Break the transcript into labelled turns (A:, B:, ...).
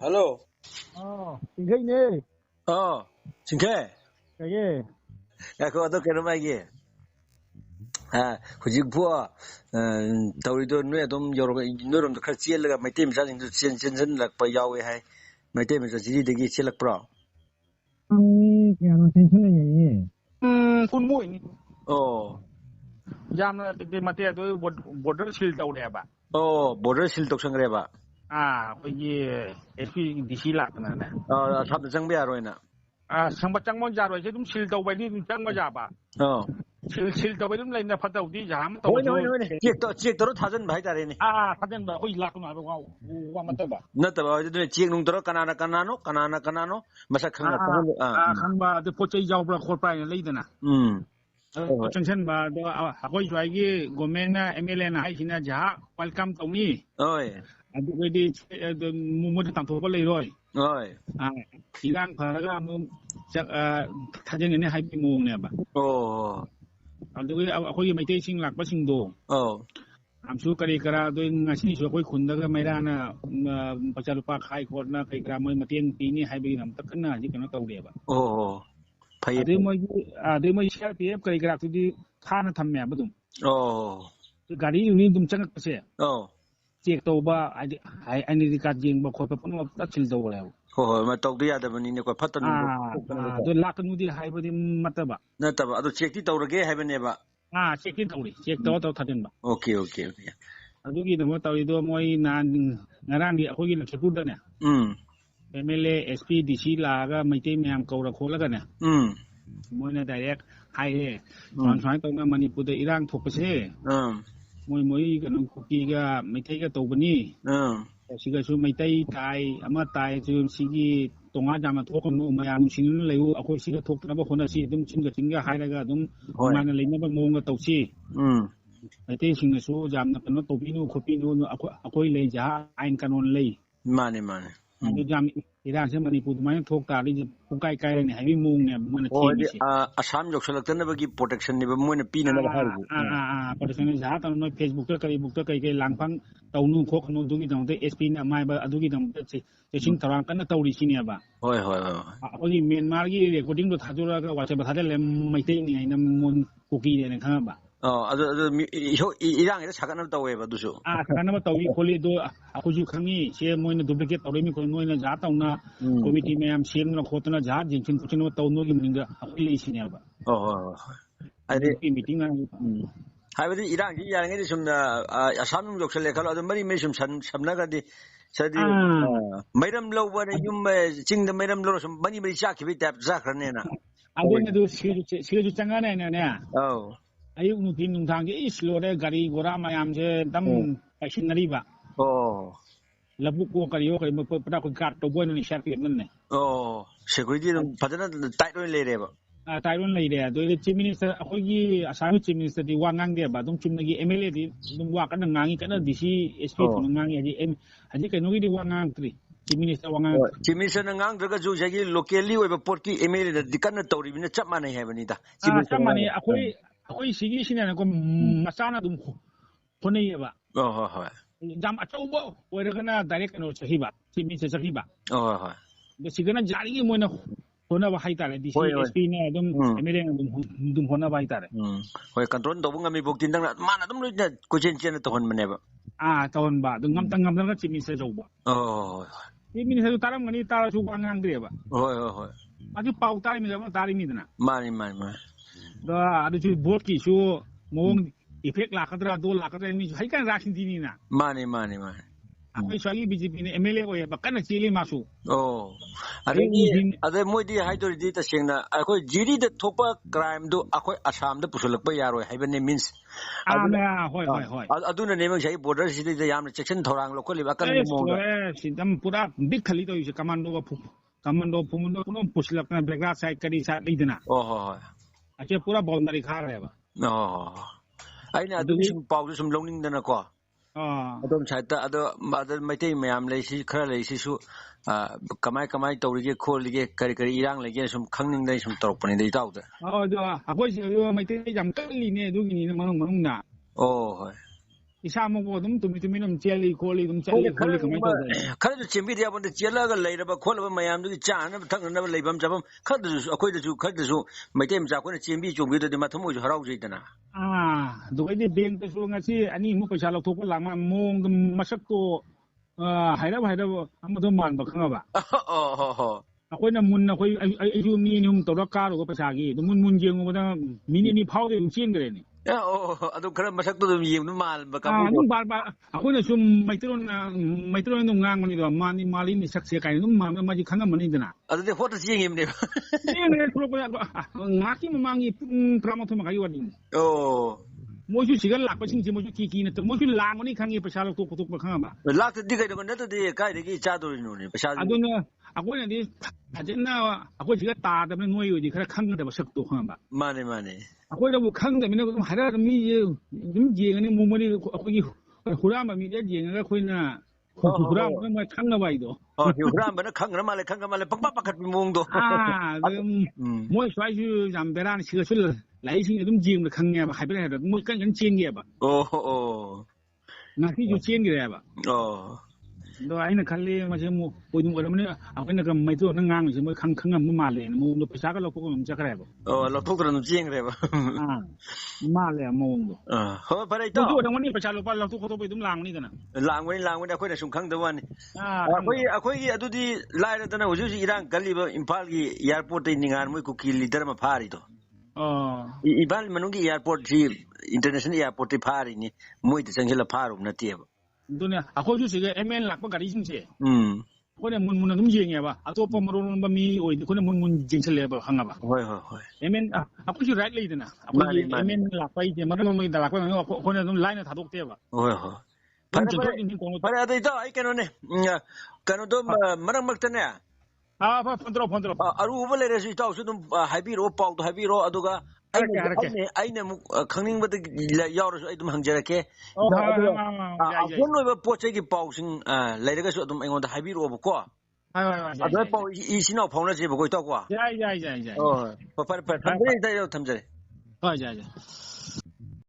A: Hello.
B: Singhei
A: Oh, Singhe.
B: kage
A: Ako ato kero mai ge. Hujik phua tawrido noi adom yoro norom to khar chiel laga maite mi sajing chen lak pa yawe hai. Maite mi sajiri degi chelak pra.
B: kaya no tension ye
C: kun mui
A: Oh.
C: jamna de mate do border shield tawde ba
A: Oh, border sil tok sangre ba.
C: ye SP DC la kana na
A: Thap chang be aroi na.
C: sangba changmon jaro je dum shield taw ba ni dum changma ja ba
A: Oh.
C: shield taw ba dum lain na phataw di jam taw
A: Hoine
C: jo
A: hoine hoine. Chek to thajan bhai tare ni.
C: phaten ba hoi la kana ba wa mata ba
A: Nata ba de chek nung toro kanano masak khang
C: khangba de pochai jaw bra khor pa leidana changchen ba do hakoi jwai gi government na MLA na hai hina ja welcome taw ni
A: Oi.
C: adu ko di mu tang tho ba lei roi
A: Oi.
C: Iran pharaga mu chak thajeng ne hai pi mung ne ba
A: Oh.
C: adu akhoi mai te sing lak pa sing do
A: Oh.
C: amsu kari kara do ngasi so khoi khun da mai ra na pachalu pa khai khot na kai kra moi matien pi ni hai bi nam tak na ji kana taw de ba
A: Oh. Phai.
C: adu moi CRPF kai kra tu di khana tham me ba dum
A: Oh.
C: gari yu ni dum chang pa se
A: Oh.
C: chek to ba ai ani di ka jing ba khot pa pun ta chil do la
A: Ho ma tok dia da bani ne ko phatan
C: do lak nu di hai ba di mata ba
A: na ta ba ado check ti tawrage hai bane ba
C: check in tawri check to thadin ba
A: okay
C: adugi damo tawrido moi nan ngarang di akhoi la khepu da ne MLA SP DC laga maitei myam kaura kholaga ne moina direct hai he transfer to na manipur da irang thokpase moi kan kuki ga maitei ga tobani siga su maitei tai ama tai su sigi tonga jama thokon no mayam sin leu akhoi siga thokna ba khona si dum chinga hai laga dum mana leina ba monga tawsi maitei sing su jamna kano tobinu khopinu akhoi le ja ain kanon lei
A: mane
C: adu jam irang se manipur mai thok ta ri pukai kai ne hai mung ne mana thi mi se
A: asam joksalak tan ba gi protection ni ba moina pina na ha
C: protection ne ja ta no Facebook ta kai book ta kai langphang tawnu khok no du gi dang te SP na mai ba adu gi dang te sing tarang kan tawri sini ba
A: hoi
C: oi Myanmar gi recording do thajura ga WhatsApp ba thadel mai te ni na mon kuki ne khang ba
A: ado irang ida sakan na tawe ba dusu
C: sakan na tawi kholi do akhuju khangi se moina duplicate tawri mi ko moina ja tawna committee mayam sem na khotna ja jingchin puchin ba tawno gi minga akhui sini ba ai meeting na
A: haibadi irang gi yang ngi sum na asam joksal le khalo ado mari me sum samna ga di sadi mairam lo ba ne yum ching da mairam lo sum bani cha ki bi tap za khrane na
C: ado ne do siru changa ne ne ayuk nukin nung thang ge slow re gari gora mayam je dam machinery ba labu ko kariyo kai mo pada ko gat to boy ni sharp nan ne
A: security padana tight ro le re ba
C: Taiwan lai de do chief minister akhoi gi asam chief minister di wangang de ba dum chimna gi MLA di dum wa kan ngangi kan DC SP tu ngangi haji kai no gi di wangang tri chief minister
A: ngang daga ju jagi locally oi ba port ki MLA da dikan na tori bin chap mane hai bani da
C: chap mane akhoi sigi sine ko masana dum khonei ba jam achau bo oi ra kana direct no chahi ba chief minister chahi ba de sigana jari gi moina hona ba hai tare DC SP ne dum MLA dum hona ba hai tare
A: hoi control do bunga mi bok tin dang mana dum lu ko chen to hon mane ba
C: tawon ba dum ngam ga chief minister jau ba chief minister taram ngani tara su ba ngang de ba
A: hoi
C: aju pau tai mi ga tari mi dana
A: mani
C: da adu chu board ki su mong effect la kadra do la kadra mi hai kan rakin dini na
A: mani
C: akwai shagi BJP ne MLA ko ya ba kana chili masu
A: ade moi di hai dori di ta sengna akoi jiri de thopa crime do akoi assam da pusulak pa yaroi hai bane means
C: hoi
A: aduna ne mang sai border city da yam section thorang lo kholi ba kan mo
C: sidam pura big khali to ise commando pumundo punom pusulak na black side kari sa lidna ache pura boundary kha rahe ba
A: aina adu sum pau sum longning dana ko adom chaita ado maitei mayam lei si khara lei si su kamai tawrige kholige kari irang lege sum khangning dai sum torok pani dei tawda
C: akoi si maitei jam kali ne du gi ni manung na
A: hoi
C: ꯏꯁꯥꯃꯛꯄꯨ ꯑꯗꯨꯝ ꯇꯨꯃꯤꯟ ꯑꯗꯨꯝ ꯆꯦꯜꯂꯤ ꯈꯣꯠꯂꯤ ꯑꯗꯨꯝ ꯆꯠꯂꯤ ꯈꯣꯠꯂꯤ ꯀꯃꯥꯏꯅ ꯇꯧꯗꯣꯏꯅꯣ
A: ꯈꯔꯁꯨ ꯆꯦꯟꯕꯤꯗ ꯌꯥꯕ ꯅꯠꯇꯦ ꯆꯦꯜꯂꯒ ꯂꯩꯔꯕ ꯈꯣꯠꯂꯕ ꯃꯌꯥꯝꯗꯨꯒꯤ ꯆꯥꯅꯕ ꯊꯛꯅꯅꯕ ꯂꯩꯐꯝ ꯆꯥꯐꯝ ꯑꯩꯈꯣꯏꯗꯁꯨ ꯃꯩꯇꯩ ꯃꯆꯥ ꯑꯩꯈꯣꯏꯅ ꯆꯦꯟꯕꯤ ꯆꯣꯡꯕꯤꯗ꯭ꯔꯗꯤ ꯃꯊꯃꯣꯏꯁꯨ ꯍꯔꯥꯎꯖꯩꯗꯅ
C: ꯑꯗꯨꯒꯩꯗꯤ ꯕꯦꯡꯛꯇꯁꯨ ꯉꯁꯤ ꯑꯅꯤꯃꯨꯛ ꯄꯩꯁꯥ ꯂꯧꯊꯣꯛꯄ ꯂꯥꯛꯃ ꯃꯑꯣꯡꯗꯣ ꯃꯁꯛꯇꯣ ꯍꯥꯏꯔꯞ ꯑꯃꯗꯣ ꯃꯥꯟꯕ ꯈꯪꯉꯕ ꯑꯩꯈꯣꯏꯅ ꯃꯨꯟꯅ ꯑꯩꯁꯨ ꯃꯤ ꯑꯅꯤ ꯑꯍꯨꯝ ꯇꯧꯔꯒ ꯀꯥꯔꯨꯕ ꯄꯩꯁꯥꯒꯤ ꯑꯗꯨꯝ ꯃꯨꯟ ꯌꯦꯡꯉꯨꯕꯗ ꯃꯤꯅꯤꯠ ꯑꯅꯤ ꯐꯥꯎꯗꯤ ꯑꯗꯨꯝ ꯆꯦꯟꯈ꯭ꯔꯦꯅꯦ
A: ꯑꯗꯨ ꯈꯔ ꯃꯁꯛꯇꯣ ꯑꯗꯨꯝ ꯌꯦꯡꯕ ꯃꯥꯟꯕ ꯀꯥꯡꯕꯨꯗꯣ
C: ꯑꯗꯨꯝ ꯑꯩꯈꯣꯏꯅ ꯁꯨꯝ ꯃꯩꯇꯩꯂꯣꯟ ꯑꯗꯨꯝ ꯉꯥꯡꯕꯅꯤꯗꯣ ꯃꯥꯜꯂꯤꯅꯤ ꯁꯛꯁꯦ ꯀꯥꯏꯅ ꯑꯗꯨꯝ ꯃꯥꯗꯤ ꯈꯪꯉꯝꯃꯅꯤꯗꯅ
A: ꯑꯗꯨꯗꯤ ꯍꯣꯠꯇ ꯆꯦꯡꯉꯤꯕꯅꯦꯕ
C: ꯉꯥꯏꯍꯥꯛꯀꯤ ꯃꯃꯥꯡꯒꯤ ꯄꯨꯡ 12:30 ꯋꯥꯔꯤꯅꯤ ꯃꯣꯏꯁꯨ ꯁꯤꯒ ꯂꯥꯛꯄꯁꯤꯡꯁꯦ ꯃꯣꯏꯁꯨ ꯀꯤꯅ ꯃꯣꯏꯁꯨ ꯂꯥꯡꯕꯅꯤ ꯈꯪꯉꯤ ꯄꯩꯁꯥ ꯂꯧꯊꯣꯛꯄ ꯈꯪꯉꯕ
A: ꯂꯥꯛꯇꯗꯤ ꯀꯩꯗꯧꯕ ꯅꯠꯇꯗꯤ ꯀꯥꯏꯗꯒꯤ ꯆꯥꯗꯣꯔꯤꯅꯣꯅꯦ ꯄꯩꯁꯥ
C: ꯑꯗꯨꯅ ꯑꯩꯈꯣꯏꯅꯗꯤ ꯐꯖꯅ ꯑꯩꯈꯣꯏ ꯁꯤꯒ ꯇꯥꯗꯕꯅ ꯅꯣꯏ ꯑꯣꯏꯗꯤ ꯈꯔ ꯈꯪꯒꯗꯕ ꯁꯛꯇꯣ ꯈꯪꯉꯕ
A: ꯃꯥꯅꯦ
C: ꯑꯩꯈꯣꯏꯅꯕꯨ ꯈꯪꯗꯕꯅꯤꯅ ꯑꯗꯨꯝ ꯍꯥꯏꯔꯛꯑꯒ ꯃꯤꯁꯦ ꯑꯗꯨꯝ ꯌꯦꯡꯉꯅꯤ ꯃꯣꯏꯗꯤ ꯑꯩꯈꯣꯏꯒꯤ ꯍꯨꯔꯥꯟꯕ ꯃꯤꯗ ꯌꯦꯡꯉꯒ ꯑꯩꯈꯣꯏꯅ ꯍꯨꯔꯥꯟꯕ ꯈꯪꯅꯕ ꯑꯩꯗꯣ
A: ꯍꯨꯔꯥꯟꯕꯅ ꯈꯪꯈ꯭ꯔ ꯃꯥꯜꯂꯦ ꯄꯪꯄꯥ ꯄꯥꯈꯠꯄ ꯃꯑꯣꯡꯗꯣ
C: ꯃꯣꯏ ꯁ꯭ꯋꯥꯏꯁꯨ ꯌꯥꯝ ꯕꯦꯔꯥꯅꯤ ꯁꯤꯒꯁꯨ ꯂꯥꯏꯔꯤꯛꯁꯤꯡ ꯑꯗꯨꯝ ꯌꯦꯡꯕꯗ ꯈꯪꯉꯦꯕ ꯍꯥꯏꯐꯦꯠ ꯃꯣꯏ ꯀꯟ ꯆꯦꯟꯒꯦꯕ ꯉꯁꯤꯁꯨ ꯆꯦꯟꯈ꯭ꯔꯦꯕ ꯑꯗꯣ ꯑꯩꯅ ꯈꯜꯂꯤ ꯃꯁꯤ ꯑꯃꯨꯛ ꯑꯣꯏꯔꯝꯕꯅꯤ ꯑꯩꯈꯣꯏꯅ ꯃꯩꯇꯩꯂꯣꯟꯗ ꯉꯥꯡꯉꯤꯁꯦ ꯃꯣই ꯈꯪꯉꯝꯕ ꯃꯥꯜꯂꯦꯅ ꯃꯑꯣꯡꯗꯣ ꯄꯩꯁꯥꯒ ꯂꯧꯊꯣꯛꯄ ꯑꯗꯨꯝ ꯆꯠꯈ꯭ꯔꯦꯕ
A: ꯂꯧꯊꯣꯛꯇ꯭ꯔ ꯑꯗꯨꯝ ꯆꯦꯟꯈ꯭ꯔꯦꯕ
C: ꯃꯥꯜꯂꯦ ꯃꯑꯣꯡꯗꯣ
A: ꯍꯣꯏ ꯐꯔꯦ ꯏꯇꯥꯎ
C: ꯃꯣꯏꯁꯨ ꯑꯣꯏꯔꯝꯒꯅꯤ ꯄꯩꯁꯥ ꯂꯧꯊꯣꯛ ꯈꯣꯠꯇꯣꯛꯄ ꯑꯗꯨꯝ ꯂꯥꯡꯕꯅꯤꯗꯅ
A: ꯂꯥꯡꯕꯅꯤ ꯑꯩꯈꯣꯏꯅ ꯁꯨꯝ ꯈꯪꯗꯕ ꯋꯥꯅꯤ ꯑꯩꯈꯣꯏꯒꯤ ꯑꯗꯨꯗꯤ ꯂꯥꯏꯔꯗꯅ ꯍꯧꯖꯤꯛ ꯏꯔꯥꯡ ꯀꯜꯂꯤꯕ ꯏꯝꯐꯥꯜꯒꯤ ꯏꯌꯥꯔꯄꯣꯔꯠꯇꯩ ꯅꯤꯡꯉꯥꯟ ꯃꯣꯏ ꯀꯨꯀꯤ ꯂꯤꯗꯔ ꯑꯃ ꯐꯥꯔꯤꯗꯣ ꯏꯝꯐꯥꯜ ꯃꯅꯨꯡꯒꯤ ꯏꯌꯥꯔꯄꯣꯔꯠꯁꯤ ꯏꯟꯇꯔꯅꯦꯁꯅꯦꯜ ꯏꯌꯥꯔꯄꯣꯔꯠꯇꯩ ꯐꯥꯔꯤꯅꯤ ꯃꯣꯏꯗ ꯆꯪꯁꯤꯜꯂ ꯐꯥꯔꯨꯕ ꯅꯠꯇꯦꯕ
C: ꯑꯗꯨꯅꯦ ꯑꯩꯈꯣꯏꯁꯨ ꯁꯤꯒ MN ꯂꯥꯛꯄ ꯒꯥꯔꯤꯁꯤꯡꯁꯦ ꯑꯩꯈꯣꯏꯅ ꯃꯨꯟ ꯑꯗꯨꯝ ꯌꯦꯡꯉꯦꯕ ꯑꯇꯣꯞꯄ ꯃꯔꯣꯟꯕ ꯃꯤ ꯑꯣꯏꯗꯤ ꯑꯩꯈꯣꯏꯅ ꯃꯨꯟ ꯌꯦꯡꯁꯜꯂꯦꯕ ꯈꯪꯉꯕ MN ꯑꯩꯈꯣꯏꯁꯨ ꯔꯥꯏꯠ ꯂꯩꯗꯅ ꯑꯩꯈꯣꯏꯒꯤ MN ꯂꯥꯛꯄ ꯍꯥꯏꯁꯦ ꯃꯔꯣꯟꯗ ꯂꯥꯛꯄ ꯑꯩꯈꯣꯏꯅ ꯑꯗꯨꯝ ꯂꯥꯏꯅ ꯊꯥꯗꯣꯛꯇꯦꯕ
A: ꯐꯔꯦ ꯑꯗꯣ ꯏꯇꯥꯎ ꯑꯩ ꯀꯩꯅꯣꯗꯣ ꯃꯔꯛ ꯃꯔꯛꯇꯅꯦ
C: ꯐꯣꯟ ꯇꯧꯔꯛꯑꯣ
A: ꯑꯔꯨꯕ ꯂꯩꯔꯁꯨ ꯏꯇꯥꯎꯁꯨ ꯑꯗꯨꯝ ꯍꯥꯏꯕꯤꯔꯛꯑꯣ ꯄꯥꯎꯗꯣ ꯍꯥꯏꯕꯤꯔꯛꯑꯣ ꯑꯗꯨꯒ ꯑꯩꯅ ꯑꯃꯨꯛ ꯈꯪꯅꯤꯡꯕꯗ ꯌꯥꯎꯔꯁꯨ ꯑꯩ ꯑꯗꯨꯝ ꯍꯪꯖꯔꯛꯀꯦ ꯑꯍꯣꯟ ꯑꯣꯏꯕ ꯄꯣꯠ ꯆꯩꯒꯤ ꯄꯥꯎꯁꯤꯡ ꯂꯩꯔꯒꯁꯨ ꯑꯗꯨꯝ ꯑꯩꯉꯣꯟꯗ ꯍꯥꯏꯕꯤꯔꯛꯑꯣꯕꯀꯣ ꯑꯗꯨꯃꯥꯏꯅ ꯄꯥꯎ ꯏꯆꯤꯟ ꯏꯅꯥꯎ ꯐꯥꯎꯅꯁꯦꯕꯀꯣ ꯏꯇꯥꯎꯀꯣ
C: ꯌꯥꯏ
A: ꯐꯔꯦ ꯊꯝꯖꯔꯦ
C: ꯍꯣꯏ ꯌꯥꯏ